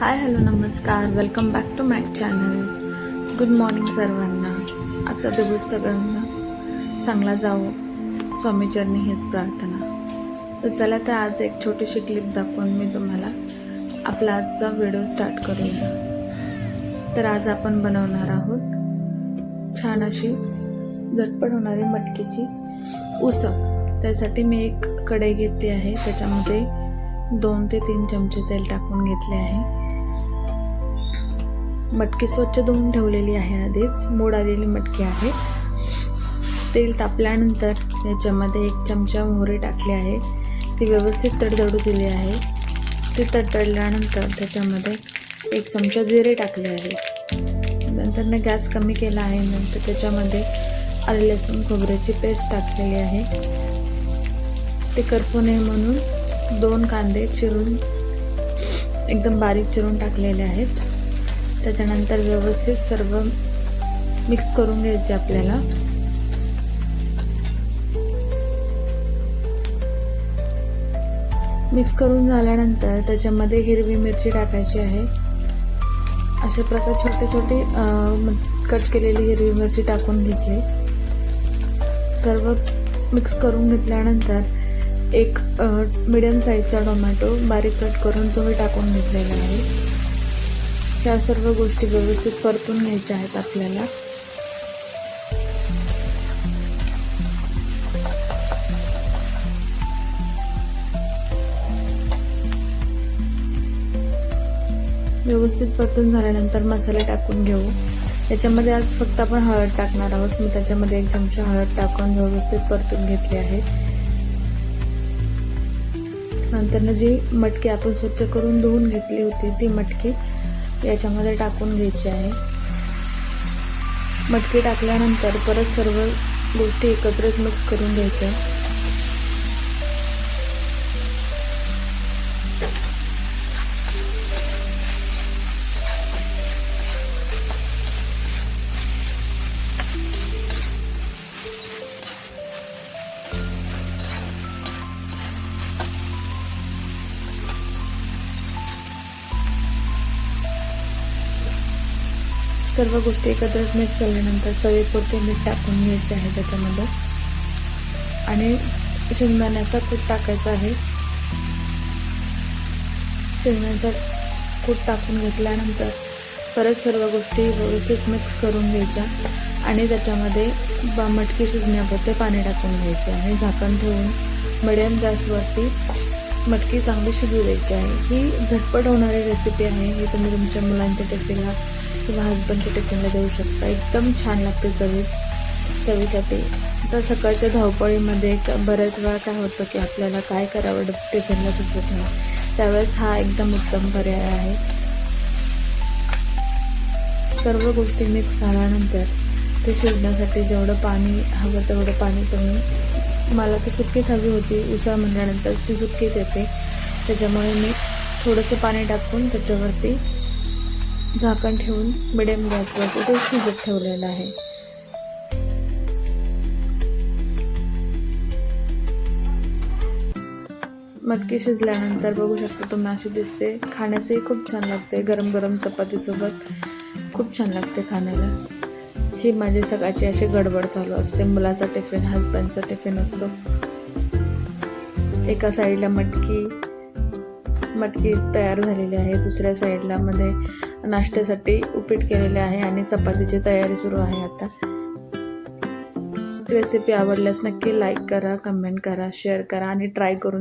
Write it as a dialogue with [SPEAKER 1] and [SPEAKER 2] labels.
[SPEAKER 1] हाय hello नमस्कार, welcome back to my channel. Good morning सर्वांना. आजचा दिवस सगळ्यांना चांगला जावो, स्वामीचरणी हीच प्रार्थना. तर चला, तर आज एक छोटीशी क्लिप दाखवून मी तुम्हाला आपला आजचा व्हिडिओ स्टार्ट करूया. तर आज आपण बनवणार आहोत छान अशी झटपट होणारी मटकीची उसळ. त्यासाठी मी एक कढई घेतली आहे, त्याच्यामध्ये 2 ते 3 चमचे तेल टाकून घेतले आहे. मटकी स्वच्छ धुवून ठेवलेली आहे, आधीच मोड आलेली मटकी आहे. तेल तापल्यानंतर याच्यामध्ये 1 चमचा मोहरी टाकली आहे, ती व्यवस्थित तडतडू दिली आहे. ती तडतडल्यानंतर त्याच्यामध्ये 1 चमचा जिरे टाकले आहे. नंतर गॅस कमी केला आहे. नंतर त्याच्यामध्ये आले लसूण खोबऱ्याची पेस्ट टाकलेली आहे. ते करपू नये म्हणून 2 कांदे चिरून एकदम बारीक चिरून टाकलेले आहेत. त्याच्यानंतर व्यवस्थित सर्व मिक्स करून घ्यायचे आपल्याला. मिक्स करून झाल्यानंतर त्याच्यामध्ये हिरवी मिरची टाकायची आहे. अशा प्रकारे छोटे छोटे कट केलेली हिरवी मिरची टाकून घेतली. सर्व मिक्स करून घेतल्यानंतर एक मीडियम साईजचा टोमॅटो बारीक कट करून तो टाकून घेतलेला आहे. ह्या सर्व गोष्टी व्यवस्थित परतून घ्यायच्या आहेत आपल्याला. व्यवस्थित परतून झाल्यानंतर मसाले टाकून घेऊ. त्याच्यामध्ये आज फक्त आपण हळद टाकणार आहोत. मी त्याच्यामध्ये 1 चमचा हळद टाकून व्यवस्थित परतून घेतली आहे. नंतर जी मटकी आपण स्वच्छ करून धुवून घेतली होती, ती मटकी याच्यामध्ये टाकून घ्यायची आहे. मटकी टाकल्यानंतर परत सर्व गोष्टी एकत्रित मिक्स करून घ्यायच्या. सर्व गोष्टी एकत्रित मिक्स झाल्यानंतर चवीपुरते मीठ टाकून घ्यायचे आहे त्याच्यामध्ये. आणि शेंगदाण्याचा कूट टाकायचा आहे. शेंगदाण्याचा कूट टाकून घेतल्यानंतर परत सर्व गोष्टी व्यवस्थित मिक्स करून घ्यायच्या. आणि त्याच्यामध्ये मटकी शिजण्यापुरते पाणी टाकून घ्यायचे आणि झाकण ठेवून मिडियम गॅसवरती मटकी चांगली शिजू द्यायची आहे. ही झटपट होणारी रेसिपी आहे. ही तुम्ही तुमच्या मुलांच्या टिफिनला किंवा हजबंडच्या टिफिनला देऊ शकता. एकदम छान लागते चवीसाठी. आता सकाळच्या धावपळीमध्ये बऱ्याच वेळा काय होतं की आपल्याला काय करावं टिफिनला सुचत नाही, त्यावेळेस हा एकदम उत्तम पर्याय आहे. सर्व गोष्टी मिक्स झाल्यानंतर ते शिजण्यासाठी जेवढं पाणी हवं तेवढं पाणी तुम्ही, मला ती सुक्कीच हवी होती, उसळ म्हणल्यानंतर ती सुक्कीच येते, त्याच्यामुळे मी थोडंसं पाणी टाकून त्याच्यावरती झाकण ठेवून मिडियम गॅसवरती ते शिजत ठेवलेलं आहे. मटकी शिजल्यानंतर बघू शकता तुम्ही, अशी दिसते. खाण्यासही खूप छान लागते. गरम गरम चपातीसोबत खूप छान लागते खाण्याला. ही माझी सकाळची अशी गडबड चालू असते. मुलाचा टिफिन, हजबंडचा टिफिन असतो. एका साईडला मटकी तयार झालेली आहे, दुसऱ्या साईडला मध्ये नाश्त्यासाठी उपीट केलेले आहे आणि चपातीची तयारी सुरू आहे. आता रेसिपी आवडल्यास नक्की लाईक करा, कमेंट करा, शेअर करा आणि ट्राय करून